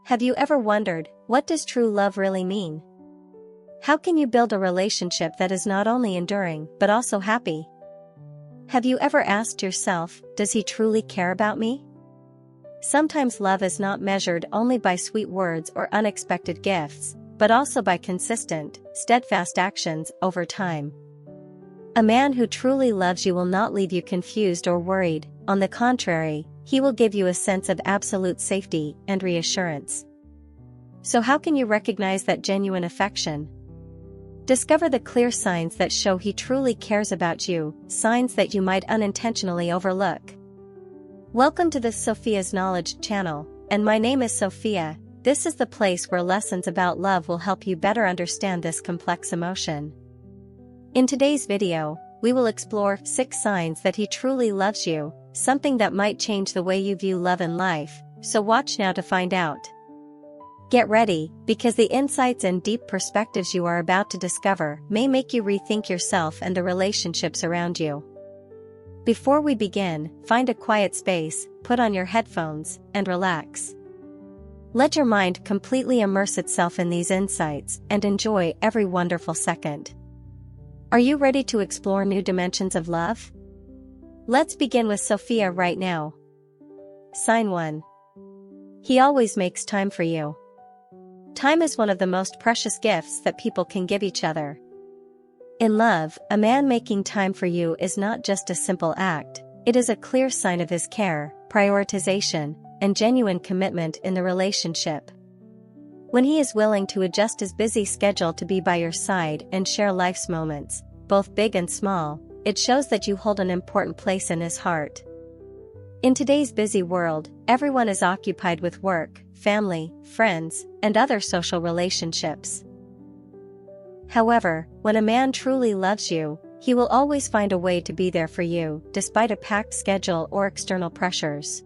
Have you ever wondered, what does true love really mean? How can you build a relationship that is not only enduring but also happy? Have you ever asked yourself, does he truly care about me? Sometimes love is not measured only by sweet words or unexpected gifts, but also by consistent, steadfast actions over time. A man who truly loves you will not leave you confused or worried. On the contrary, he will give you a sense of absolute safety and reassurance. So how can you recognize that genuine affection? Discover the clear signs that show he truly cares about you, signs that you might unintentionally overlook. Welcome to the Sophia's Knowledge channel, and my name is Sophia. This is the place where lessons about love will help you better understand this complex emotion. In today's video, we will explore 6 signs that he truly loves you, something that might change the way you view love and life, so watch now to find out. Get ready, because the insights and deep perspectives you are about to discover may make you rethink yourself and the relationships around you. Before we begin, find a quiet space, put on your headphones, and relax. Let your mind completely immerse itself in these insights and enjoy every wonderful second. Are you ready to explore new dimensions of love? Let's begin with Sophia right now. Sign 1. He always makes time for you. Time is one of the most precious gifts that people can give each other. In love, a man making time for you is not just a simple act, it is a clear sign of his care, prioritization, and genuine commitment in the relationship. When he is willing to adjust his busy schedule to be by your side and share life's moments, both big and small, it shows that you hold an important place in his heart. In today's busy world, everyone is occupied with work, family, friends, and other social relationships. However, when a man truly loves you, he will always find a way to be there for you, despite a packed schedule or external pressures.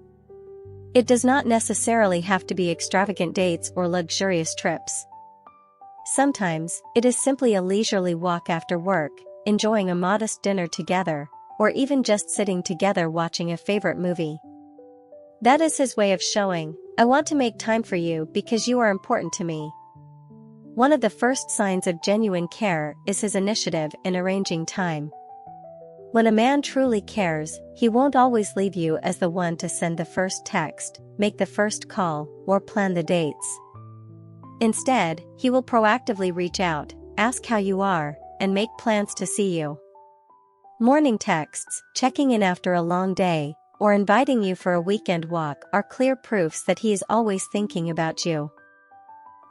It does not necessarily have to be extravagant dates or luxurious trips. Sometimes, it is simply a leisurely walk after work, enjoying a modest dinner together, or even just sitting together watching a favorite movie. That is his way of showing, I want to make time for you because you are important to me. One of the first signs of genuine care is his initiative in arranging time. When a man truly cares, he won't always leave you as the one to send the first text, make the first call, or plan the dates. Instead, he will proactively reach out, ask how you are, and make plans to see you. Morning texts, checking in after a long day, or inviting you for a weekend walk are clear proofs that he is always thinking about you.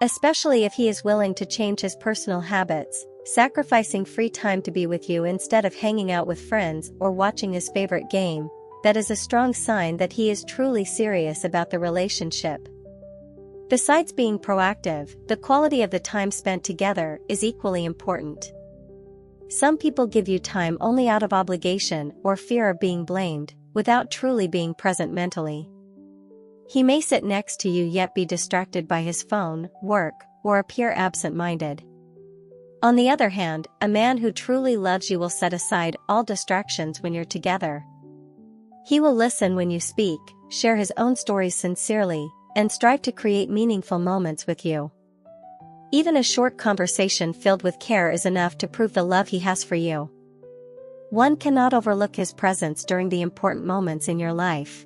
Especially if he is willing to change his personal habits, sacrificing free time to be with you instead of hanging out with friends or watching his favorite game, that is a strong sign that he is truly serious about the relationship. Besides being proactive, the quality of the time spent together is equally important. Some people give you time only out of obligation or fear of being blamed, without truly being present mentally. He may sit next to you yet be distracted by his phone, work, or appear absent-minded. On the other hand, a man who truly loves you will set aside all distractions when you're together. He will listen when you speak, share his own stories sincerely, and strive to create meaningful moments with you. Even a short conversation filled with care is enough to prove the love he has for you. One cannot overlook his presence during the important moments in your life.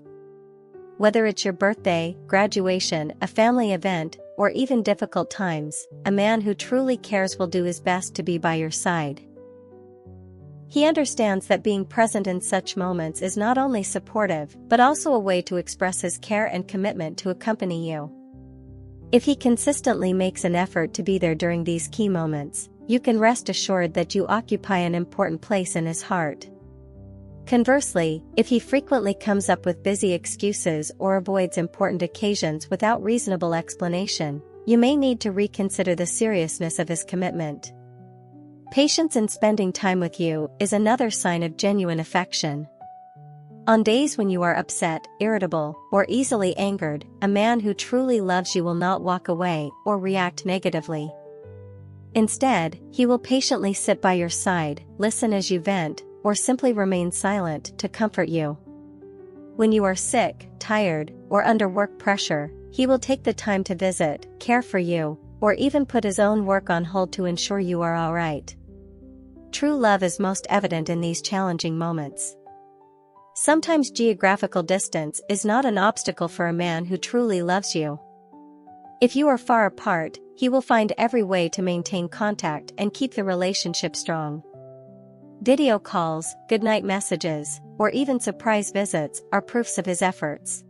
Whether it's your birthday, graduation, a family event, or even difficult times, a man who truly cares will do his best to be by your side. He understands that being present in such moments is not only supportive, but also a way to express his care and commitment to accompany you. If he consistently makes an effort to be there during these key moments, you can rest assured that you occupy an important place in his heart. Conversely, if he frequently comes up with busy excuses or avoids important occasions without reasonable explanation, you may need to reconsider the seriousness of his commitment. Patience in spending time with you is another sign of genuine affection. On days when you are upset, irritable, or easily angered, a man who truly loves you will not walk away or react negatively. Instead, he will patiently sit by your side, listen as you vent, or simply remain silent to comfort you. When you are sick, tired, or under work pressure, he will take the time to visit, care for you, or even put his own work on hold to ensure you are alright. True love is most evident in these challenging moments. Sometimes geographical distance is not an obstacle for a man who truly loves you. If you are far apart, he will find every way to maintain contact and keep the relationship strong. Video calls, goodnight messages, or even surprise visits are proofs of his efforts.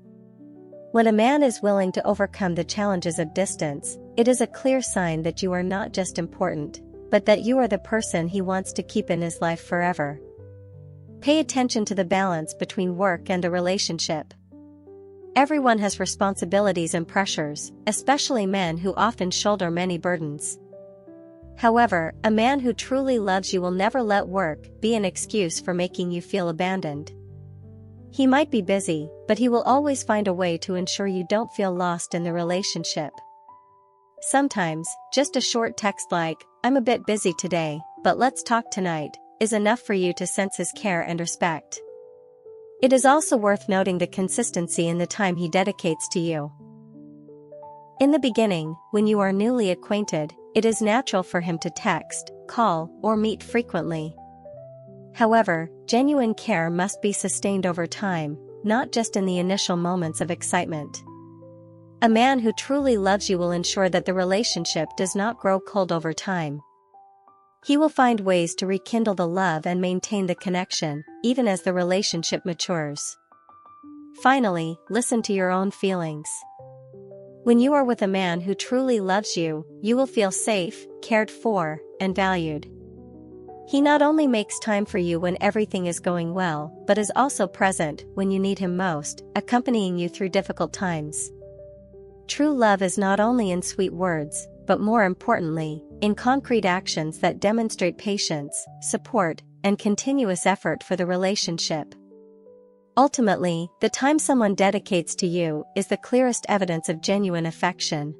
When a man is willing to overcome the challenges of distance, it is a clear sign that you are not just important, but that you are the person he wants to keep in his life forever. Pay attention to the balance between work and a relationship. Everyone has responsibilities and pressures, especially men who often shoulder many burdens. However, a man who truly loves you will never let work be an excuse for making you feel abandoned. He might be busy, but he will always find a way to ensure you don't feel lost in the relationship. Sometimes, just a short text like, "I'm a bit busy today, but let's talk tonight," is enough for you to sense his care and respect. It is also worth noting the consistency in the time he dedicates to you. In the beginning, when you are newly acquainted, it is natural for him to text, call, or meet frequently. However, genuine care must be sustained over time, not just in the initial moments of excitement. A man who truly loves you will ensure that the relationship does not grow cold over time. He will find ways to rekindle the love and maintain the connection, even as the relationship matures. Finally, listen to your own feelings. When you are with a man who truly loves you, you will feel safe, cared for, and valued. He not only makes time for you when everything is going well, but is also present when you need him most, accompanying you through difficult times. True love is not only in sweet words, but more importantly, in concrete actions that demonstrate patience, support, and continuous effort for the relationship. Ultimately, the time someone dedicates to you is the clearest evidence of genuine affection.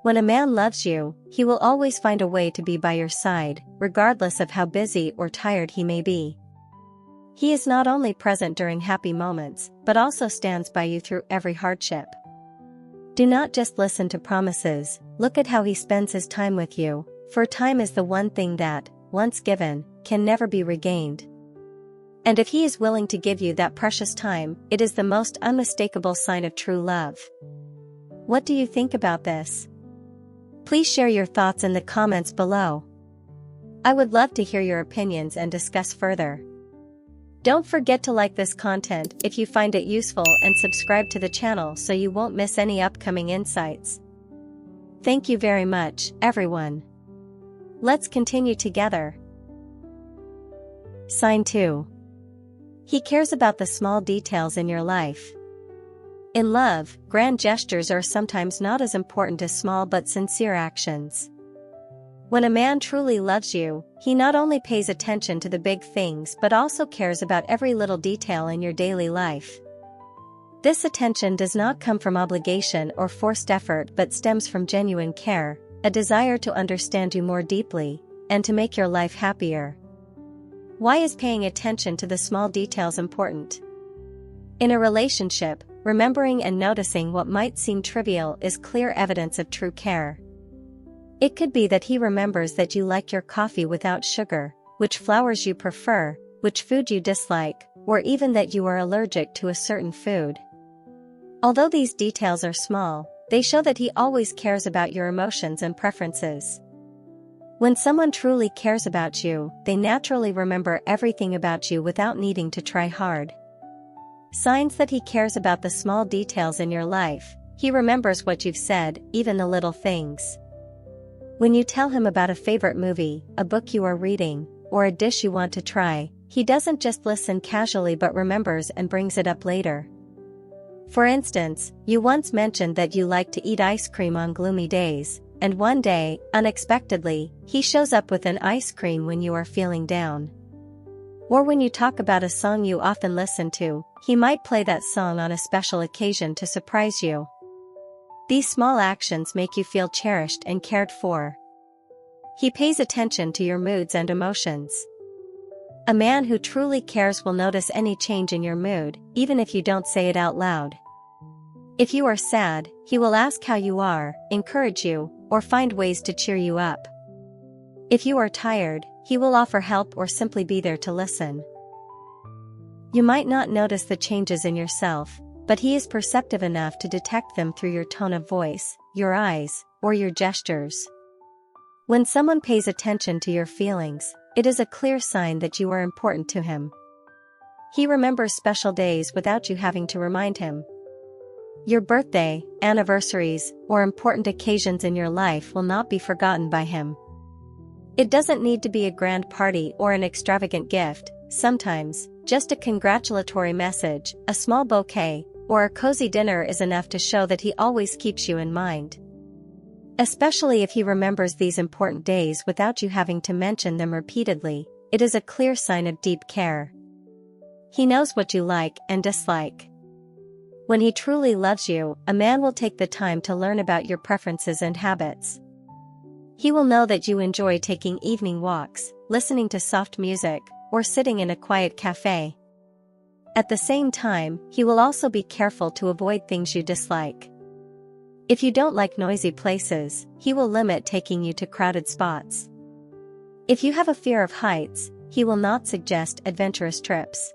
When a man loves you, he will always find a way to be by your side, regardless of how busy or tired he may be. He is not only present during happy moments, but also stands by you through every hardship. Do not just listen to promises, look at how he spends his time with you, for time is the one thing that, once given, can never be regained. And if he is willing to give you that precious time, it is the most unmistakable sign of true love. What do you think about this? Please share your thoughts in the comments below. I would love to hear your opinions and discuss further. Don't forget to like this content if you find it useful and subscribe to the channel so you won't miss any upcoming insights. Thank you very much, everyone. Let's continue together. Sign 2. He cares about the small details in your life. In love, grand gestures are sometimes not as important as small but sincere actions. When a man truly loves you, he not only pays attention to the big things but also cares about every little detail in your daily life. This attention does not come from obligation or forced effort but stems from genuine care, a desire to understand you more deeply, and to make your life happier. Why is paying attention to the small details important? In a relationship, remembering and noticing what might seem trivial is clear evidence of true care. It could be that he remembers that you like your coffee without sugar, which flowers you prefer, which food you dislike, or even that you are allergic to a certain food. Although these details are small, they show that he always cares about your emotions and preferences. When someone truly cares about you, they naturally remember everything about you without needing to try hard. Signs that he cares about the small details in your life: he remembers what you've said, even the little things. When you tell him about a favorite movie, a book you are reading, or a dish you want to try, he doesn't just listen casually but remembers and brings it up later. For instance, you once mentioned that you like to eat ice cream on gloomy days, and one day, unexpectedly, he shows up with an ice cream when you are feeling down. Or when you talk about a song you often listen to, he might play that song on a special occasion to surprise you. These small actions make you feel cherished and cared for. He pays attention to your moods and emotions. A man who truly cares will notice any change in your mood, even if you don't say it out loud. If you are sad, he will ask how you are, encourage you, or find ways to cheer you up. If you are tired, he will offer help or simply be there to listen. You might not notice the changes in yourself, but he is perceptive enough to detect them through your tone of voice, your eyes, or your gestures. When someone pays attention to your feelings, it is a clear sign that you are important to him. He remembers special days without you having to remind him. Your birthday, anniversaries, or important occasions in your life will not be forgotten by him. It doesn't need to be a grand party or an extravagant gift. Sometimes, just a congratulatory message, a small bouquet, or a cozy dinner is enough to show that he always keeps you in mind. Especially if he remembers these important days without you having to mention them repeatedly, it is a clear sign of deep care. He knows what you like and dislike. When he truly loves you, a man will take the time to learn about your preferences and habits. He will know that you enjoy taking evening walks, listening to soft music, or sitting in a quiet cafe. At the same time, he will also be careful to avoid things you dislike. If you don't like noisy places, he will limit taking you to crowded spots. If you have a fear of heights, he will not suggest adventurous trips.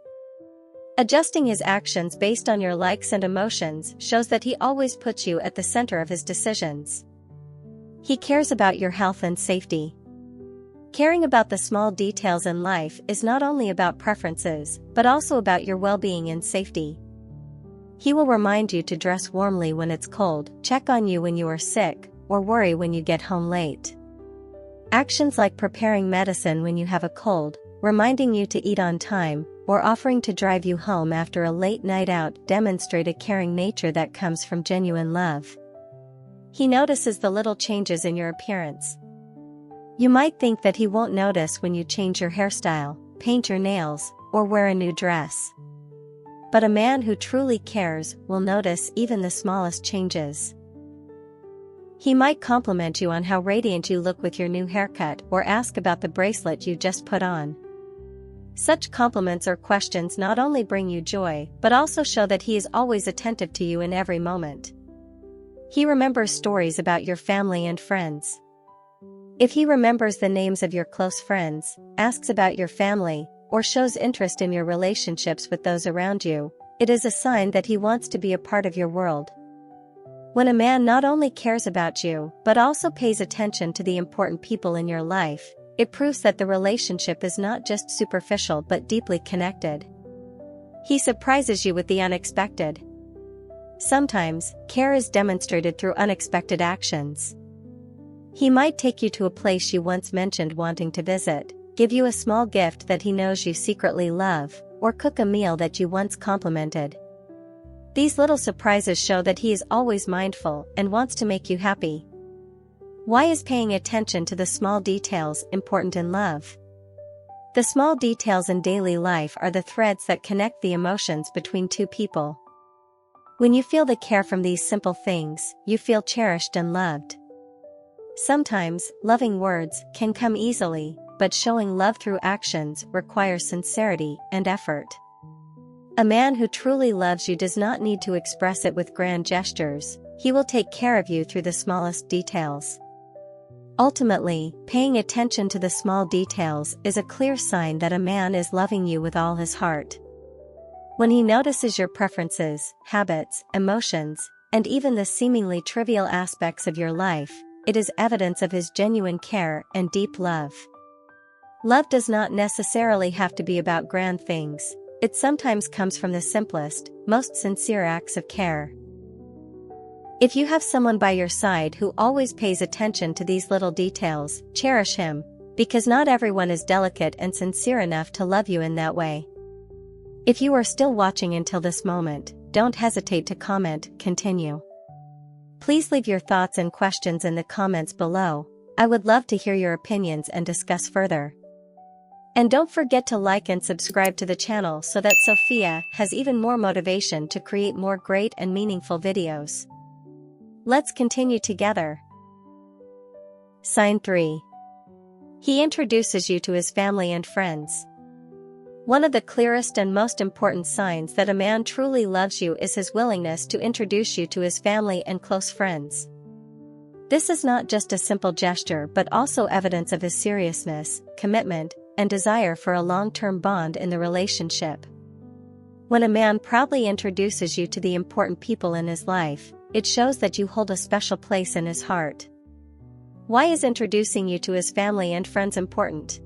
Adjusting his actions based on your likes and emotions shows that he always puts you at the center of his decisions. He cares about your health and safety. Caring about the small details in life is not only about preferences, but also about your well-being and safety. He will remind you to dress warmly when it's cold, check on you when you are sick, or worry when you get home late. Actions like preparing medicine when you have a cold, reminding you to eat on time, or offering to drive you home after a late night out demonstrate a caring nature that comes from genuine love. He notices the little changes in your appearance. You might think that he won't notice when you change your hairstyle, paint your nails, or wear a new dress. But a man who truly cares will notice even the smallest changes. He might compliment you on how radiant you look with your new haircut or ask about the bracelet you just put on. Such compliments or questions not only bring you joy, but also show that he is always attentive to you in every moment. He remembers stories about your family and friends. If he remembers the names of your close friends, asks about your family, or shows interest in your relationships with those around you, it is a sign that he wants to be a part of your world. When a man not only cares about you, but also pays attention to the important people in your life, it proves that the relationship is not just superficial but deeply connected. He surprises you with the unexpected. Sometimes, care is demonstrated through unexpected actions. He might take you to a place you once mentioned wanting to visit, give you a small gift that he knows you secretly love, or cook a meal that you once complimented. These little surprises show that he is always mindful and wants to make you happy. Why is paying attention to the small details important in love? The small details in daily life are the threads that connect the emotions between two people. When you feel the care from these simple things, you feel cherished and loved. Sometimes, loving words can come easily, but showing love through actions requires sincerity and effort. A man who truly loves you does not need to express it with grand gestures. He will take care of you through the smallest details. Ultimately, paying attention to the small details is a clear sign that a man is loving you with all his heart. When he notices your preferences, habits, emotions, and even the seemingly trivial aspects of your life, it is evidence of his genuine care and deep love. Love does not necessarily have to be about grand things. It sometimes comes from the simplest, most sincere acts of care. If you have someone by your side who always pays attention to these little details, cherish him, because not everyone is delicate and sincere enough to love you in that way. If you are still watching until this moment, don't hesitate to comment, continue. Please leave your thoughts and questions in the comments below. I would love to hear your opinions and discuss further. And don't forget to like and subscribe to the channel so that Sophia has even more motivation to create more great and meaningful videos. Let's continue together. Sign 3. He introduces you to his family and friends. One of the clearest and most important signs that a man truly loves you is his willingness to introduce you to his family and close friends. This is not just a simple gesture but also evidence of his seriousness, commitment, and desire for a long-term bond in the relationship. When a man proudly introduces you to the important people in his life, it shows that you hold a special place in his heart. Why is introducing you to his family and friends important?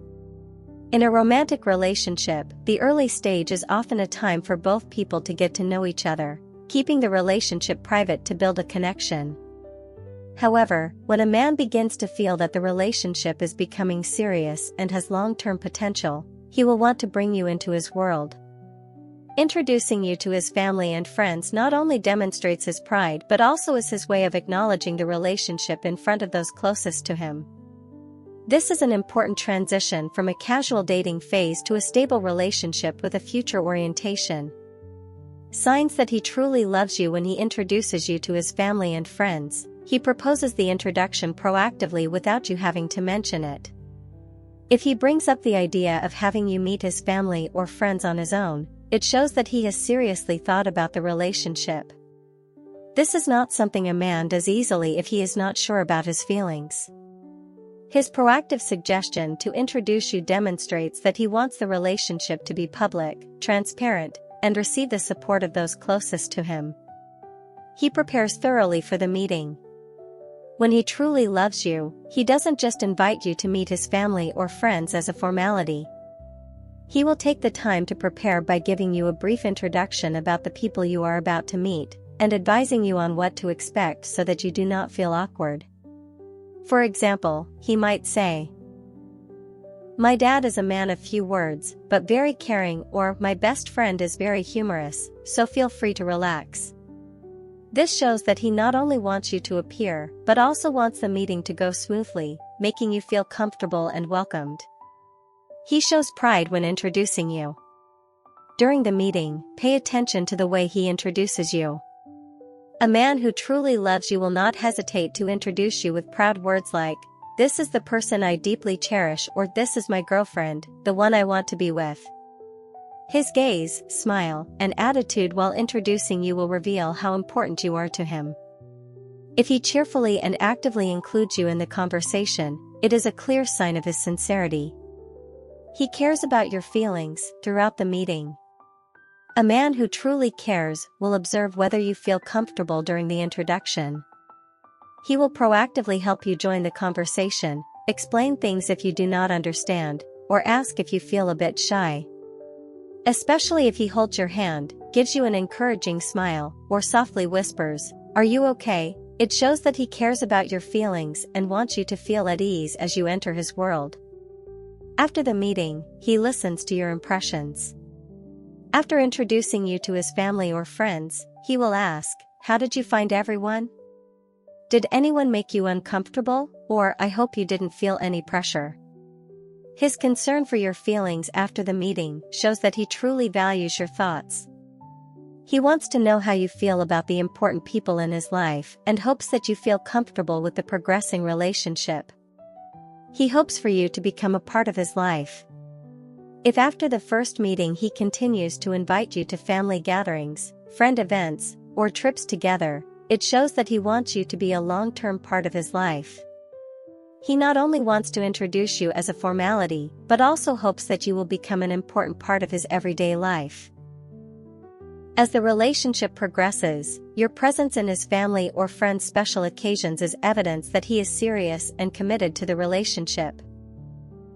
In a romantic relationship, the early stage is often a time for both people to get to know each other, keeping the relationship private to build a connection. However, when a man begins to feel that the relationship is becoming serious and has long-term potential, he will want to bring you into his world. Introducing you to his family and friends not only demonstrates his pride but also is his way of acknowledging the relationship in front of those closest to him. This is an important transition from a casual dating phase to a stable relationship with a future orientation. Signs that he truly loves you: when he introduces you to his family and friends, he proposes the introduction proactively without you having to mention it. If he brings up the idea of having you meet his family or friends on his own, it shows that he has seriously thought about the relationship. This is not something a man does easily if he is not sure about his feelings. His proactive suggestion to introduce you demonstrates that he wants the relationship to be public, transparent, and receive the support of those closest to him. He prepares thoroughly for the meeting. When he truly loves you, he doesn't just invite you to meet his family or friends as a formality. He will take the time to prepare by giving you a brief introduction about the people you are about to meet, and advising you on what to expect so that you do not feel awkward. For example, he might say, "My dad is a man of few words, but very caring," or "My best friend is very humorous, so feel free to relax." This shows that he not only wants you to appear, but also wants the meeting to go smoothly, making you feel comfortable and welcomed. He shows pride when introducing you. During the meeting, pay attention to the way he introduces you. A man who truly loves you will not hesitate to introduce you with proud words like, "This is the person I deeply cherish," or "This is my girlfriend, the one I want to be with." His gaze, smile, and attitude while introducing you will reveal how important you are to him. If he cheerfully and actively includes you in the conversation, it is a clear sign of his sincerity. He cares about your feelings throughout the meeting. A man who truly cares will observe whether you feel comfortable during the introduction. He will proactively help you join the conversation, explain things if you do not understand, or ask if you feel a bit shy. Especially if he holds your hand, gives you an encouraging smile, or softly whispers, "Are you okay?" It shows that he cares about your feelings and wants you to feel at ease as you enter his world. After the meeting, he listens to your impressions. After introducing you to his family or friends, he will ask, "How did you find everyone? Did anyone make you uncomfortable?" Or, "I hope you didn't feel any pressure." His concern for your feelings after the meeting shows that he truly values your thoughts. He wants to know how you feel about the important people in his life and hopes that you feel comfortable with the progressing relationship. He hopes for you to become a part of his life. If after the first meeting he continues to invite you to family gatherings, friend events, or trips together, it shows that he wants you to be a long-term part of his life. He not only wants to introduce you as a formality, but also hopes that you will become an important part of his everyday life. As the relationship progresses, your presence in his family or friends' special occasions is evidence that he is serious and committed to the relationship.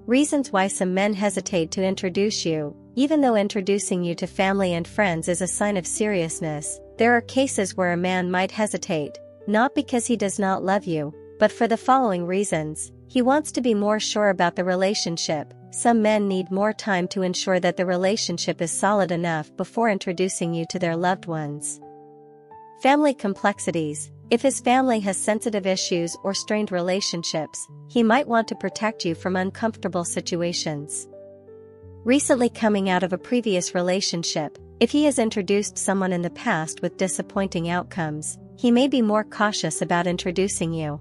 Reasons why some men hesitate to introduce you: even though introducing you to family and friends is a sign of seriousness, there are cases where a man might hesitate, not because he does not love you, but for the following reasons. He wants to be more sure about the relationship. Some men need more time to ensure that the relationship is solid enough before introducing you to their loved ones. Family complexities: if his family has sensitive issues or strained relationships, he might want to protect you from uncomfortable situations. Recently coming out of a previous relationship: if he has introduced someone in the past with disappointing outcomes, he may be more cautious about introducing you.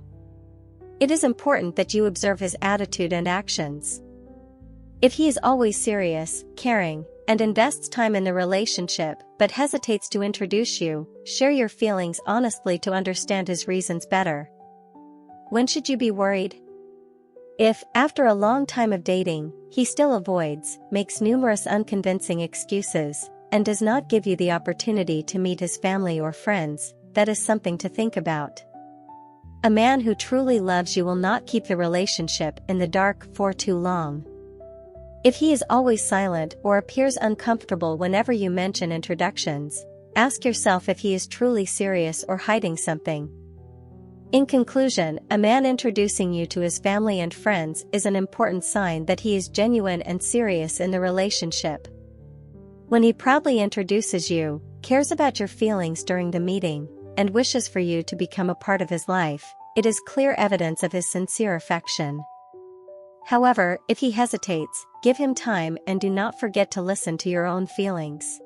It is important that you observe his attitude and actions. If he is always serious, caring, and invests time in the relationship but hesitates to introduce you, share your feelings honestly to understand his reasons better. When should you be worried? If, after a long time of dating, he still avoids, makes numerous unconvincing excuses, and does not give you the opportunity to meet his family or friends, that is something to think about. A man who truly loves you will not keep the relationship in the dark for too long. If he is always silent or appears uncomfortable whenever you mention introductions, ask yourself if he is truly serious or hiding something. In conclusion, a man introducing you to his family and friends is an important sign that he is genuine and serious in the relationship. When he proudly introduces you, cares about your feelings during the meeting, and wishes for you to become a part of his life, it is clear evidence of his sincere affection. However, if he hesitates, give him time and do not forget to listen to your own feelings.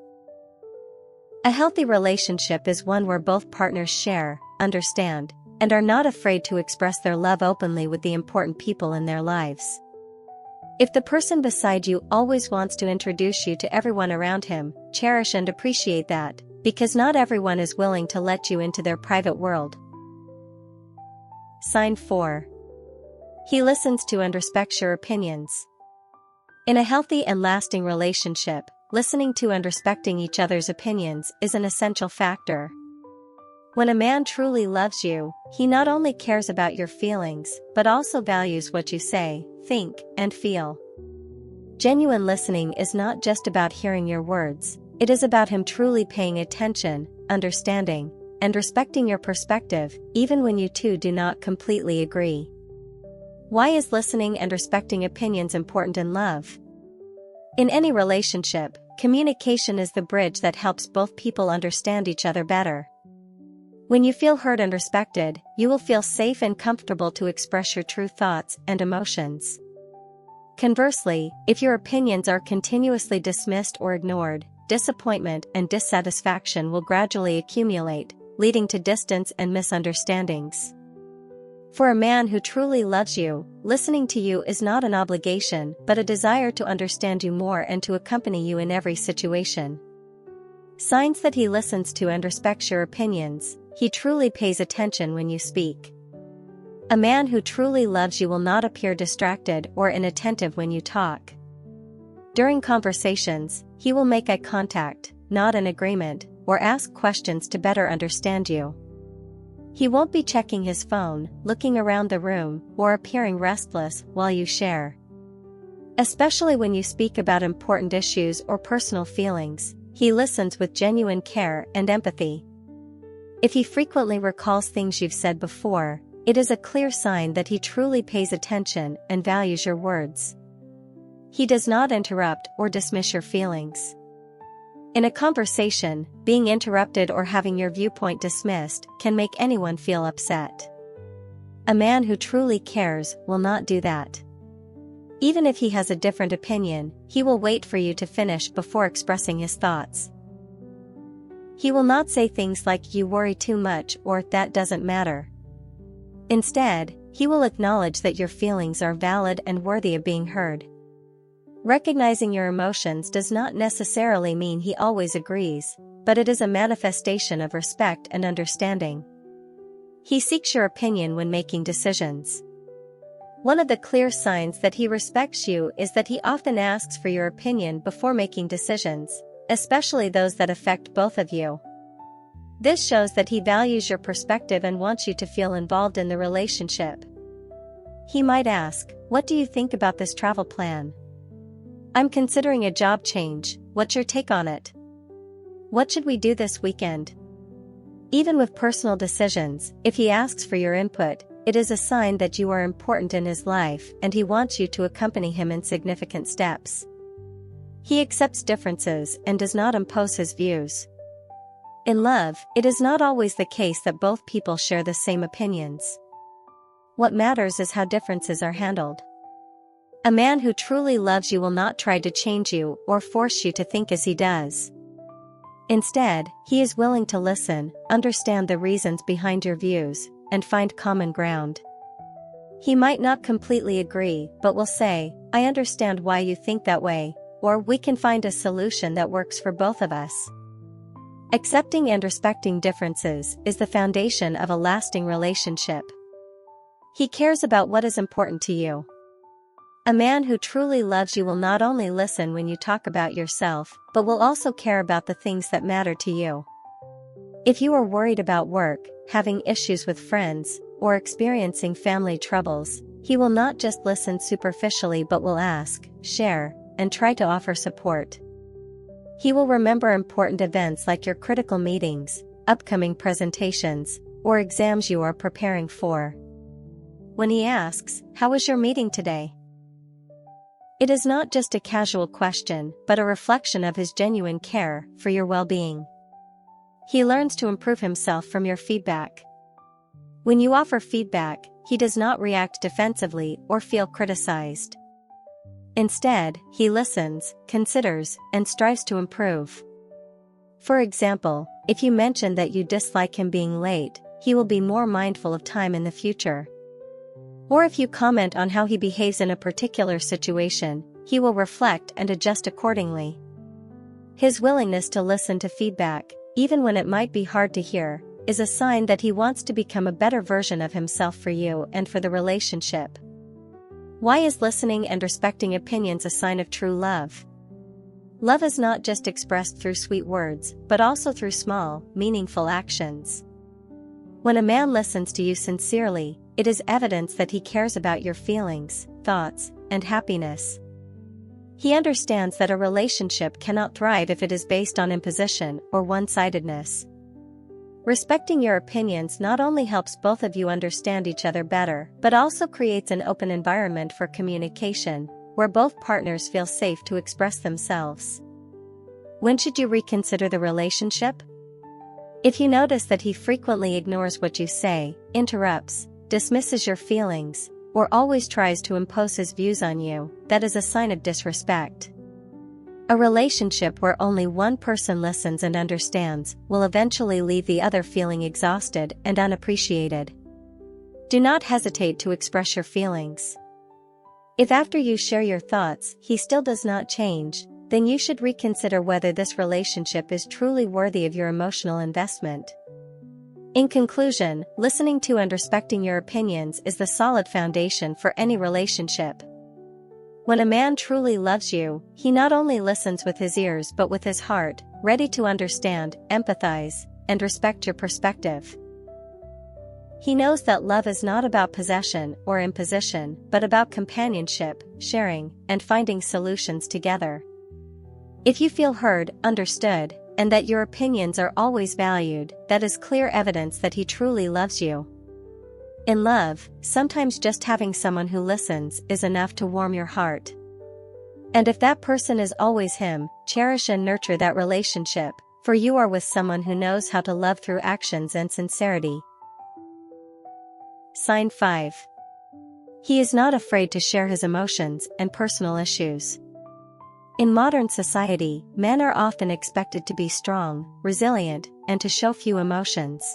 A healthy relationship is one where both partners share, understand, and are not afraid to express their love openly with the important people in their lives. If the person beside you always wants to introduce you to everyone around him, cherish and appreciate that, because not everyone is willing to let you into their private world. Sign 4. He listens to and respects your opinions. In a healthy and lasting relationship, listening to and respecting each other's opinions is an essential factor. When a man truly loves you, he not only cares about your feelings, but also values what you say, think, and feel. Genuine listening is not just about hearing your words, it is about him truly paying attention, understanding, and respecting your perspective, even when you two do not completely agree. Why is listening and respecting opinions important in love? In any relationship, communication is the bridge that helps both people understand each other better. When you feel heard and respected, you will feel safe and comfortable to express your true thoughts and emotions. Conversely, if your opinions are continuously dismissed or ignored, disappointment and dissatisfaction will gradually accumulate, leading to distance and misunderstandings. For a man who truly loves you, listening to you is not an obligation but a desire to understand you more and to accompany you in every situation. Signs that he listens to and respects your opinions: he truly pays attention when you speak. A man who truly loves you will not appear distracted or inattentive when you talk. During conversations, he will make eye contact, nod in agreement, or ask questions to better understand you. He won't be checking his phone, looking around the room, or appearing restless while you share. Especially when you speak about important issues or personal feelings, he listens with genuine care and empathy. If he frequently recalls things you've said before, it is a clear sign that he truly pays attention and values your words. He does not interrupt or dismiss your feelings. In a conversation, being interrupted or having your viewpoint dismissed can make anyone feel upset. A man who truly cares will not do that. Even if he has a different opinion, he will wait for you to finish before expressing his thoughts. He will not say things like "you worry too much" or "that doesn't matter." Instead, he will acknowledge that your feelings are valid and worthy of being heard. Recognizing your emotions does not necessarily mean he always agrees, but it is a manifestation of respect and understanding. He seeks your opinion when making decisions. One of the clear signs that he respects you is that he often asks for your opinion before making decisions, especially those that affect both of you. This shows that he values your perspective and wants you to feel involved in the relationship. He might ask, "What do you think about this travel plan? I'm considering a job change, what's your take on it? What should we do this weekend?" Even with personal decisions, if he asks for your input, it is a sign that you are important in his life and he wants you to accompany him in significant steps. He accepts differences and does not impose his views. In love, it is not always the case that both people share the same opinions. What matters is how differences are handled. A man who truly loves you will not try to change you or force you to think as he does. Instead, he is willing to listen, understand the reasons behind your views, and find common ground. He might not completely agree, but will say, "I understand why you think that way," or we can find a solution that works for both of us. Accepting and respecting differences is the foundation of a lasting relationship. He cares about what is important to you. A man who truly loves you will not only listen when you talk about yourself, but will also care about the things that matter to you. If you are worried about work, having issues with friends, or experiencing family troubles, he will not just listen superficially but will ask, share, and try to offer support. He will remember important events like your critical meetings, upcoming presentations, or exams you are preparing for. When he asks, "How was your meeting today?" it is not just a casual question, but a reflection of his genuine care for your well-being. He learns to improve himself from your feedback. When you offer feedback, he does not react defensively or feel criticized. Instead, he listens, considers, and strives to improve. For example, if you mention that you dislike him being late, he will be more mindful of time in the future. Or if you comment on how he behaves in a particular situation, he will reflect and adjust accordingly. His willingness to listen to feedback, even when it might be hard to hear, is a sign that he wants to become a better version of himself for you and for the relationship. Why is listening and respecting opinions a sign of true love? Love is not just expressed through sweet words, but also through small, meaningful actions. When a man listens to you sincerely, it is evidence that he cares about your feelings, thoughts, and happiness. He understands that a relationship cannot thrive if it is based on imposition or one-sidedness. Respecting your opinions not only helps both of you understand each other better, but also creates an open environment for communication, where both partners feel safe to express themselves. When should you reconsider the relationship? If you notice that he frequently ignores what you say, interrupts, dismisses your feelings, or always tries to impose his views on you, that is a sign of disrespect. A relationship where only one person listens and understands will eventually leave the other feeling exhausted and unappreciated. Do not hesitate to express your feelings. If after you share your thoughts he still does not change, then you should reconsider whether this relationship is truly worthy of your emotional investment. In conclusion, listening to and respecting your opinions is the solid foundation for any relationship. When a man truly loves you, he not only listens with his ears but with his heart, ready to understand, empathize, and respect your perspective. He knows that love is not about possession or imposition, but about companionship, sharing, and finding solutions together. If you feel heard, understood, and that your opinions are always valued, that is clear evidence that he truly loves you. In love, sometimes just having someone who listens is enough to warm your heart. And if that person is always him, cherish and nurture that relationship, for you are with someone who knows how to love through actions and sincerity. Sign 5. He is not afraid to share his emotions and personal issues. In modern society, men are often expected to be strong, resilient, and to show few emotions.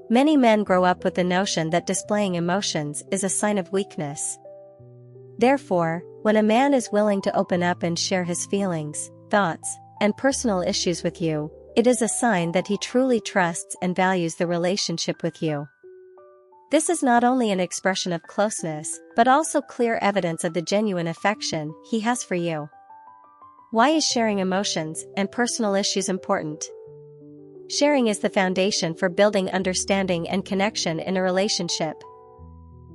Many men grow up with the notion that displaying emotions is a sign of weakness. Therefore, when a man is willing to open up and share his feelings, thoughts, and personal issues with you, it is a sign that he truly trusts and values the relationship with you. This is not only an expression of closeness, but also clear evidence of the genuine affection he has for you. Why is sharing emotions and personal issues important? Sharing is the foundation for building understanding and connection in a relationship.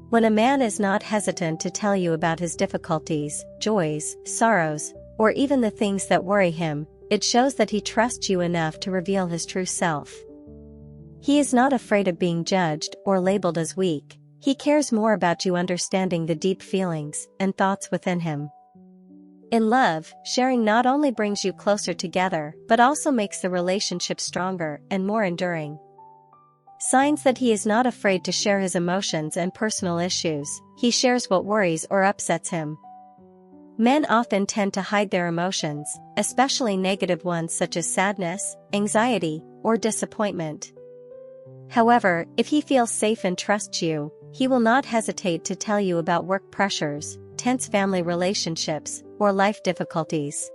When a man is not hesitant to tell you about his difficulties, joys, sorrows, or even the things that worry him, it shows that he trusts you enough to reveal his true self. He is not afraid of being judged or labeled as weak. He cares more about you understanding the deep feelings and thoughts within him. In love, sharing not only brings you closer together, but also makes the relationship stronger and more enduring. Signs that he is not afraid to share his emotions and personal issues. He shares what worries or upsets him. Men often tend to hide their emotions, especially negative ones such as sadness, anxiety, or disappointment. However, if he feels safe and trusts you, he will not hesitate to tell you about work pressures, tense family relationships, or life difficulties.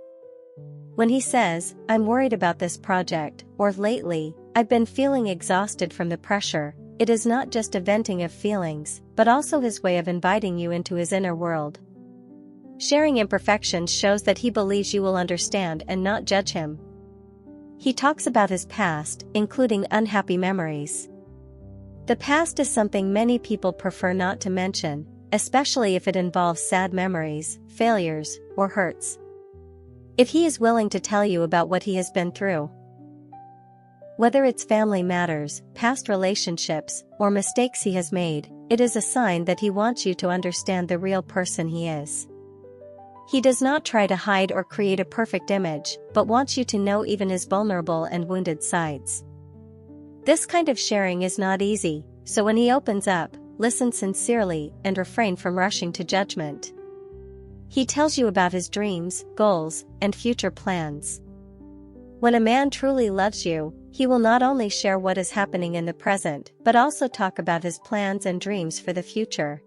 When he says, "I'm worried about this project," or "lately, I've been feeling exhausted from the pressure," it is not just a venting of feelings, but also his way of inviting you into his inner world. Sharing imperfections shows that he believes you will understand and not judge him. He talks about his past, including unhappy memories. The past is something many people prefer not to mention, especially if it involves sad memories, failures, or hurts. If he is willing to tell you about what he has been through, whether it's family matters, past relationships, or mistakes he has made, it is a sign that he wants you to understand the real person he is. He does not try to hide or create a perfect image, but wants you to know even his vulnerable and wounded sides. This kind of sharing is not easy, so when he opens up, listen sincerely and refrain from rushing to judgment. He tells you about his dreams, goals, and future plans. When a man truly loves you, he will not only share what is happening in the present, but also talk about his plans and dreams for the future.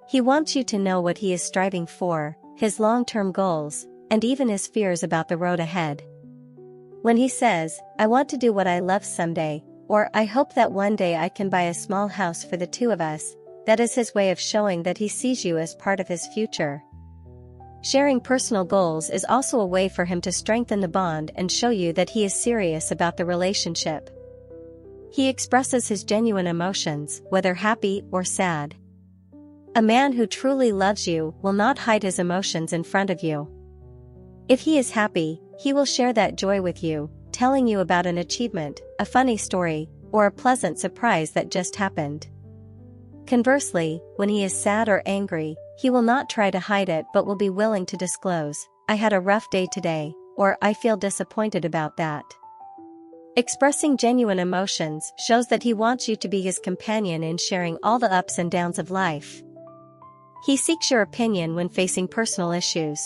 He wants you to know what he is striving for, his long-term goals, and even his fears about the road ahead. When he says, "I want to do what I love someday," or "I hope that one day I can buy a small house for the two of us," that is his way of showing that he sees you as part of his future. Sharing personal goals is also a way for him to strengthen the bond and show you that he is serious about the relationship. He expresses his genuine emotions, whether happy or sad. A man who truly loves you will not hide his emotions in front of you. If he is happy, he will share that joy with you, telling you about an achievement, a funny story, or a pleasant surprise that just happened. Conversely, when he is sad or angry, he will not try to hide it but will be willing to disclose, "I had a rough day today," or "I feel disappointed about that." Expressing genuine emotions shows that he wants you to be his companion in sharing all the ups and downs of life. He seeks your opinion when facing personal issues.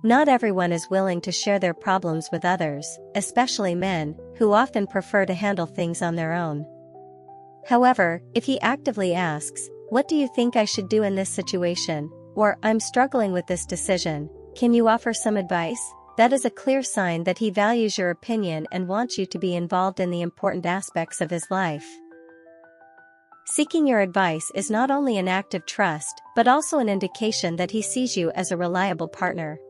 Not everyone is willing to share their problems with others, especially men, who often prefer to handle things on their own. However, if he actively asks, "What do you think I should do in this situation?" or "I'm struggling with this decision, can you offer some advice?" that is a clear sign that he values your opinion and wants you to be involved in the important aspects of his life. Seeking your advice is not only an act of trust, but also an indication that he sees you as a reliable partner.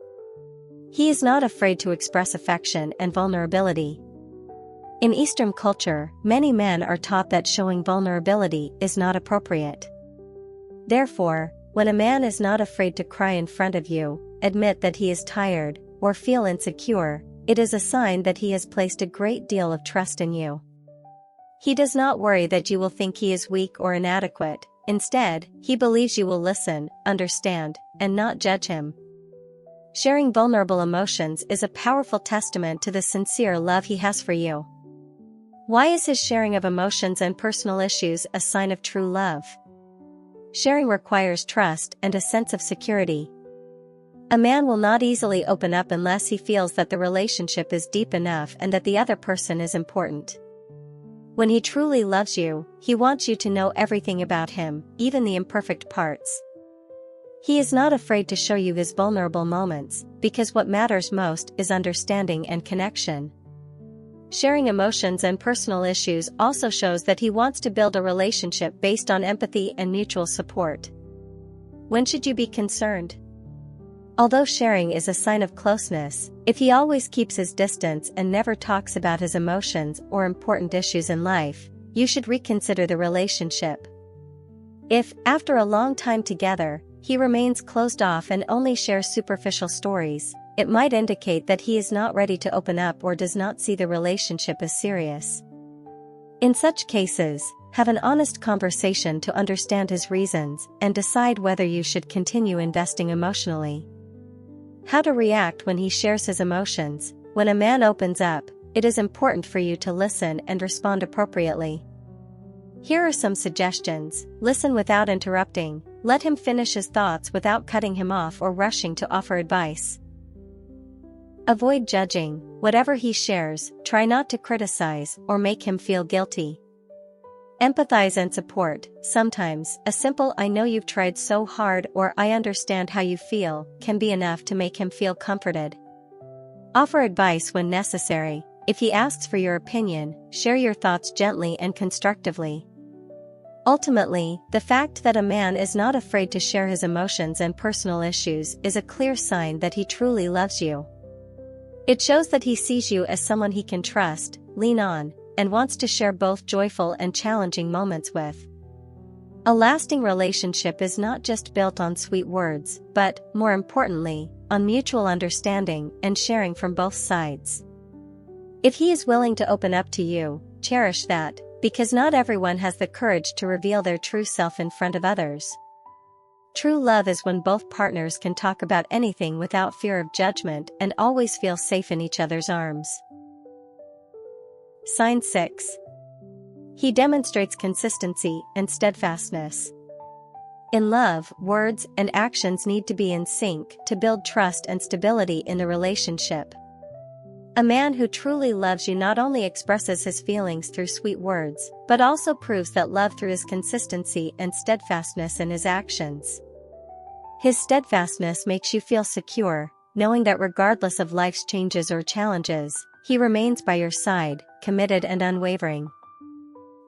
He is not afraid to express affection and vulnerability. In Eastern culture, many men are taught that showing vulnerability is not appropriate. Therefore, when a man is not afraid to cry in front of you, admit that he is tired, or feel insecure, it is a sign that he has placed a great deal of trust in you. He does not worry that you will think he is weak or inadequate. Instead, he believes you will listen, understand, and not judge him. Sharing vulnerable emotions is a powerful testament to the sincere love he has for you. Why is his sharing of emotions and personal issues a sign of true love? Sharing requires trust and a sense of security. A man will not easily open up unless he feels that the relationship is deep enough and that the other person is important. When he truly loves you, he wants you to know everything about him, even the imperfect parts. He is not afraid to show you his vulnerable moments, because what matters most is understanding and connection. Sharing emotions and personal issues also shows that he wants to build a relationship based on empathy and mutual support. When should you be concerned? Although sharing is a sign of closeness, if he always keeps his distance and never talks about his emotions or important issues in life, you should reconsider the relationship. If, after a long time together, he remains closed off and only shares superficial stories, it might indicate that he is not ready to open up or does not see the relationship as serious. In such cases, have an honest conversation to understand his reasons and decide whether you should continue investing emotionally. How to react when he shares his emotions. When a man opens up, it is important for you to listen and respond appropriately. Here are some suggestions. Listen without interrupting. Let him finish his thoughts without cutting him off or rushing to offer advice. Avoid judging. Whatever he shares, try not to criticize or make him feel guilty. Empathize and support. Sometimes, a simple "I know you've tried so hard" or "I understand how you feel" can be enough to make him feel comforted. Offer advice when necessary. If he asks for your opinion, share your thoughts gently and constructively. Ultimately, the fact that a man is not afraid to share his emotions and personal issues is a clear sign that he truly loves you. It shows that he sees you as someone he can trust, lean on, and wants to share both joyful and challenging moments with. A lasting relationship is not just built on sweet words, but, more importantly, on mutual understanding and sharing from both sides. If he is willing to open up to you, cherish that, because not everyone has the courage to reveal their true self in front of others. True love is when both partners can talk about anything without fear of judgment and always feel safe in each other's arms. Sign 6. He demonstrates consistency and steadfastness. In love, words and actions need to be in sync to build trust and stability in the relationship. A man who truly loves you not only expresses his feelings through sweet words, but also proves that love through his consistency and steadfastness in his actions. His steadfastness makes you feel secure, knowing that regardless of life's changes or challenges, he remains by your side, committed and unwavering.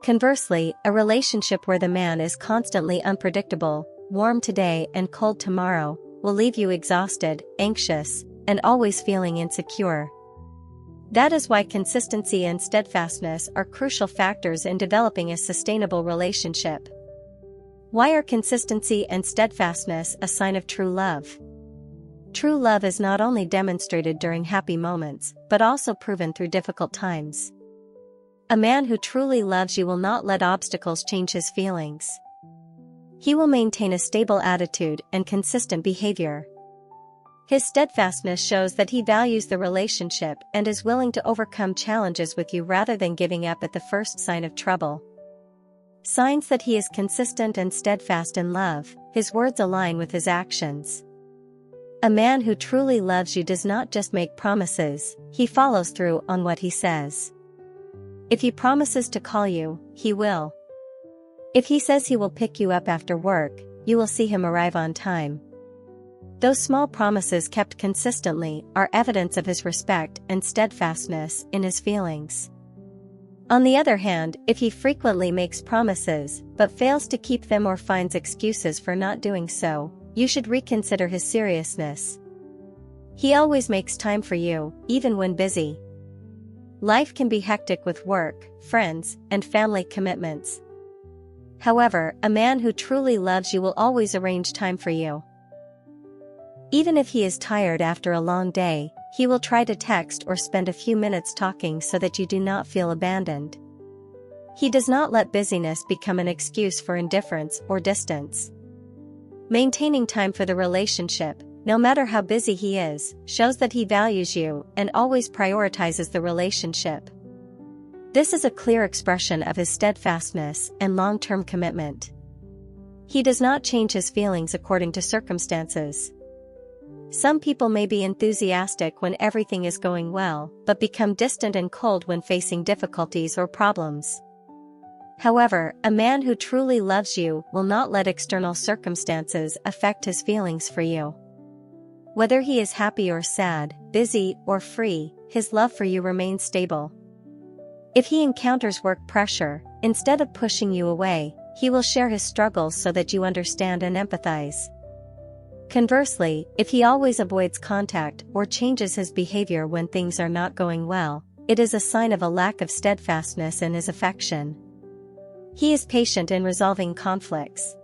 Conversely, a relationship where the man is constantly unpredictable, warm today and cold tomorrow, will leave you exhausted, anxious, and always feeling insecure. That is why consistency and steadfastness are crucial factors in developing a sustainable relationship. Why are consistency and steadfastness a sign of true love? True love is not only demonstrated during happy moments, but also proven through difficult times. A man who truly loves you will not let obstacles change his feelings. He will maintain a stable attitude and consistent behavior. His steadfastness shows that he values the relationship and is willing to overcome challenges with you rather than giving up at the first sign of trouble. Signs that he is consistent and steadfast in love: his words align with his actions. A man who truly loves you does not just make promises, he follows through on what he says. If he promises to call you, he will. If he says he will pick you up after work, you will see him arrive on time. Those small promises kept consistently are evidence of his respect and steadfastness in his feelings. On the other hand, if he frequently makes promises, but fails to keep them or finds excuses for not doing so, you should reconsider his seriousness. He always makes time for you, even when busy. Life can be hectic with work, friends, and family commitments. However, a man who truly loves you will always arrange time for you. Even if he is tired after a long day, he will try to text or spend a few minutes talking so that you do not feel abandoned. He does not let busyness become an excuse for indifference or distance. Maintaining time for the relationship, no matter how busy he is, shows that he values you and always prioritizes the relationship. This is a clear expression of his steadfastness and long-term commitment. He does not change his feelings according to circumstances. Some people may be enthusiastic when everything is going well, but become distant and cold when facing difficulties or problems. However, a man who truly loves you will not let external circumstances affect his feelings for you. Whether he is happy or sad, busy or free, his love for you remains stable. If he encounters work pressure, instead of pushing you away, he will share his struggles so that you understand and empathize. Conversely, if he always avoids contact or changes his behavior when things are not going well, it is a sign of a lack of steadfastness in his affection. He is patient in resolving conflicts.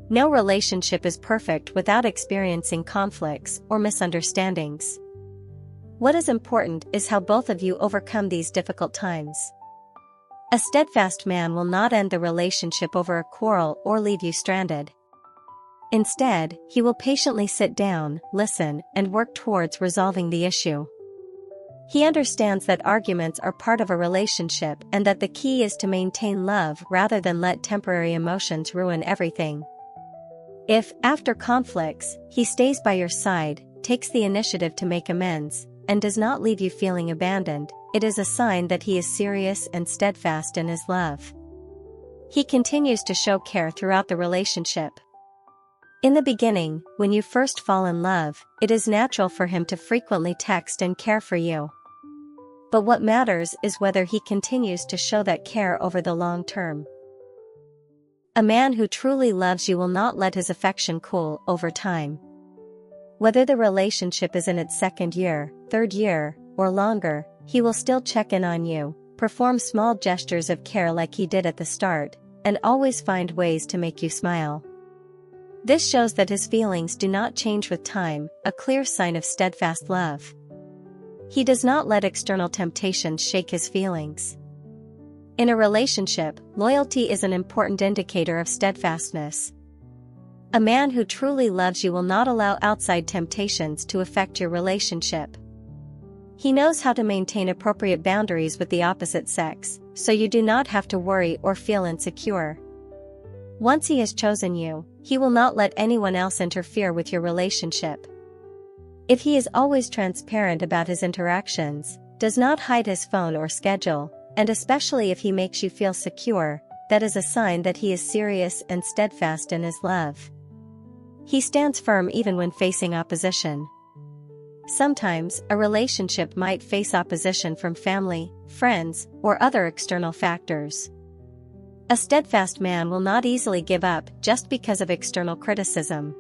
No relationship is perfect without experiencing conflicts or misunderstandings. What is important is how both of you overcome these difficult times. A steadfast man will not end the relationship over a quarrel or leave you stranded. Instead, he will patiently sit down, listen, and work towards resolving the issue. He understands that arguments are part of a relationship and that the key is to maintain love rather than let temporary emotions ruin everything. If, after conflicts, he stays by your side, takes the initiative to make amends, and does not leave you feeling abandoned, it is a sign that he is serious and steadfast in his love. He continues to show care throughout the relationship. In the beginning, when you first fall in love, it is natural for him to frequently text and care for you. But what matters is whether he continues to show that care over the long term. A man who truly loves you will not let his affection cool over time. Whether the relationship is in its second year, third year, or longer, he will still check in on you, perform small gestures of care like he did at the start, and always find ways to make you smile. This shows that his feelings do not change with time, a clear sign of steadfast love. He does not let external temptations shake his feelings. In a relationship, loyalty is an important indicator of steadfastness. A man who truly loves you will not allow outside temptations to affect your relationship. He knows how to maintain appropriate boundaries with the opposite sex, so you do not have to worry or feel insecure. Once he has chosen you, he will not let anyone else interfere with your relationship. If he is always transparent about his interactions, does not hide his phone or schedule, and especially if he makes you feel secure, that is a sign that he is serious and steadfast in his love. He stands firm even when facing opposition. Sometimes, a relationship might face opposition from family, friends, or other external factors. A steadfast man will not easily give up just because of external criticism.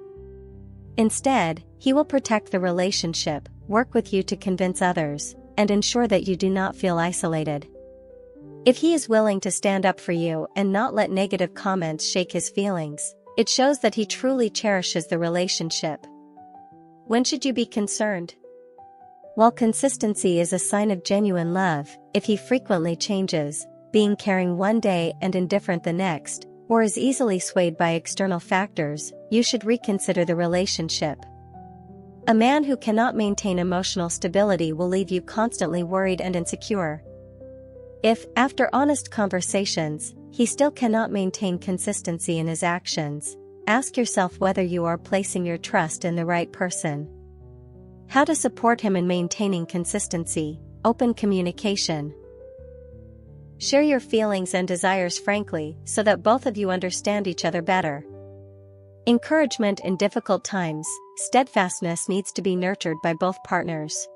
Instead, he will protect the relationship, work with you to convince others, and ensure that you do not feel isolated. If he is willing to stand up for you and not let negative comments shake his feelings, it shows that he truly cherishes the relationship. When should you be concerned? While consistency is a sign of genuine love, if he frequently changes, being caring one day and indifferent the next, or is easily swayed by external factors, you should reconsider the relationship. A man who cannot maintain emotional stability will leave you constantly worried and insecure. If, after honest conversations, he still cannot maintain consistency in his actions, ask yourself whether you are placing your trust in the right person. How to support him in maintaining consistency: open communication. Share your feelings and desires frankly so that both of you understand each other better. Encouragement in difficult times: steadfastness needs to be nurtured by both partners.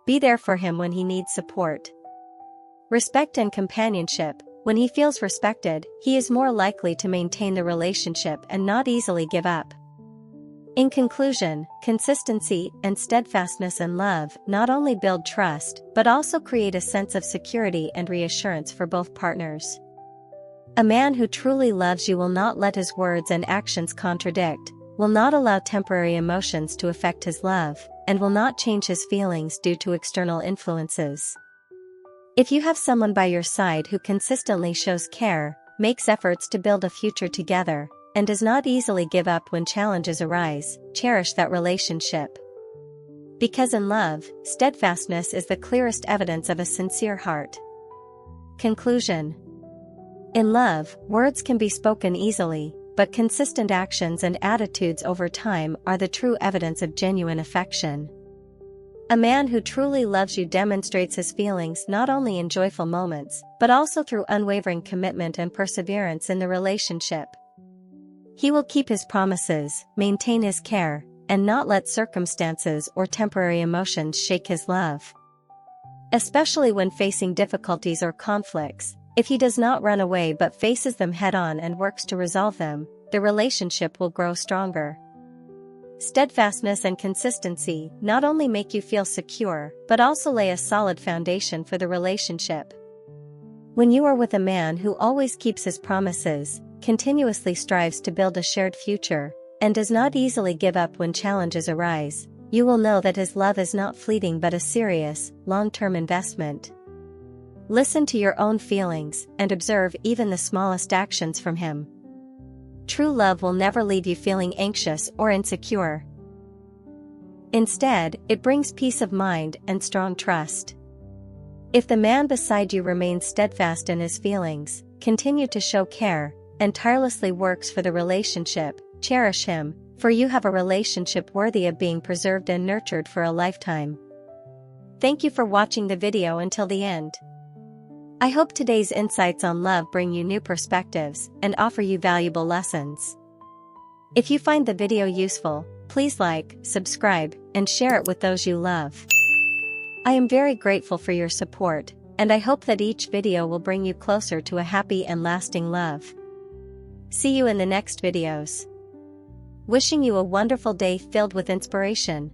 Be there for him when he needs support. Respect and companionship: when he feels respected, he is more likely to maintain the relationship and not easily give up. In conclusion, consistency and steadfastness in love not only build trust but also create a sense of security and reassurance for both partners. A man who truly loves you will not let his words and actions contradict, will not allow temporary emotions to affect his love, and will not change his feelings due to external influences. If you have someone by your side who consistently shows care, makes efforts to build a future together, and does not easily give up when challenges arise, cherish that relationship. Because in love, steadfastness is the clearest evidence of a sincere heart. Conclusion. In love, words can be spoken easily, but consistent actions and attitudes over time are the true evidence of genuine affection. A man who truly loves you demonstrates his feelings not only in joyful moments, but also through unwavering commitment and perseverance in the relationship. He will keep his promises, maintain his care, and not let circumstances or temporary emotions shake his love. Especially when facing difficulties or conflicts, if he does not run away but faces them head-on and works to resolve them, the relationship will grow stronger. Steadfastness and consistency not only make you feel secure, but also lay a solid foundation for the relationship. When you are with a man who always keeps his promises, continuously strives to build a shared future, and does not easily give up when challenges arise, you will know that his love is not fleeting but a serious, long-term investment. Listen to your own feelings and observe even the smallest actions from him. True love will never leave you feeling anxious or insecure. Instead, it brings peace of mind and strong trust. If the man beside you remains steadfast in his feelings, continue to show care, and tirelessly works for the relationship, cherish him, for you have a relationship worthy of being preserved and nurtured for a lifetime. Thank you for watching the video until the end. I hope today's insights on love bring you new perspectives and offer you valuable lessons. If you find the video useful, please like, subscribe, and share it with those you love. I am very grateful for your support, and I hope that each video will bring you closer to a happy and lasting love. See you in the next videos. Wishing you a wonderful day filled with inspiration.